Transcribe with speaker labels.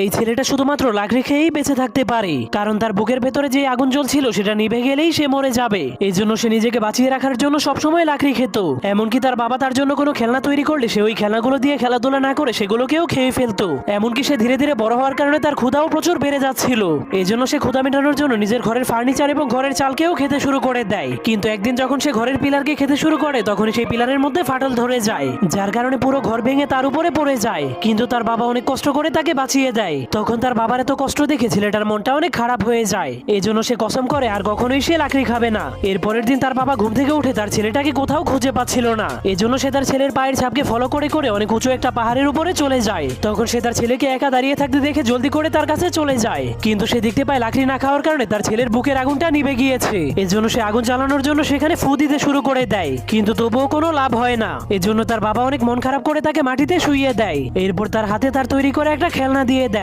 Speaker 1: এই ছেলেটা শুধুমাত্র লাকড়ি খেয়েই বেঁচে থাকতে পারে, কারণ তার বুকের ভেতরে যে আগুন জ্বলছিল সেটা নিভে গেলেই সে মরে যাবে। এই জন্য সে নিজেকে বাঁচিয়ে রাখার জন্য সবসময় লাকড়ি খেত। এমনকি তার বাবা তার জন্য কোনো খেলনা তৈরি করলে সে ওই খেলনাগুলো দিয়ে খেলাধুলা না করে সেগুলোকেও খেয়ে ফেলতো। এমনকি সে ধীরে ধীরে বড় হওয়ার কারণে তার ক্ষুধাও প্রচুর বেড়ে যাচ্ছিল। এই জন্য সে ক্ষুধা মেটানোর জন্য নিজের ঘরের ফার্নিচার এবং ঘরের চালকেও খেতে শুরু করে দেয়। কিন্তু একদিন যখন সে ঘরের পিলারকে খেতে শুরু করে তখন সেই পিলারের মধ্যে ফাটল ধরে যায়, যার কারণে পুরো ঘর ভেঙে তার উপরে পড়ে যায়। কিন্তু তার বাবা অনেক কষ্ট করে তাকে বাঁচিয়ে দেয়। তখন তার বাবার এত কষ্ট দেখে ছেলেটার মনটা অনেক খারাপ হয়ে যায়। এই জন্য সে কসম করে আর কখনোই সে লাকড়ি খাবে না। এর পরের দিন তার বাবা ঘুম থেকে উঠে তার ছেলেটাকে কোথাও খুঁজে পাচ্ছিল না। এজন্য সে তার ছেলের পায়ের ছাপকে ফলো করে করে অনেক উঁচু একটা পাহাড়ের উপরে চলে যায়। তখন সে তার ছেলেকে একা দাঁড়িয়ে থাকতে দেখে জলদি করে তার কাছে চলে যায়। কিন্তু সে দেখতে পায় লাকড়ি না খাওয়ার কারণে তার ছেলের বুকের আগুনটা নিভে গিয়েছে। এজন্য সে আগুন জ্বালানোর জন্য সেখানে ফু দিতে শুরু করে দেয়, কিন্তু তবুও কোনো লাভ হয় না। এজন্য তার বাবা অনেক মন খারাপ করে তাকে মাটিতে শুইয়ে দেয়। এরপর তার হাতে তার তৈরি করে একটা খেলনা দিয়ে দেয়।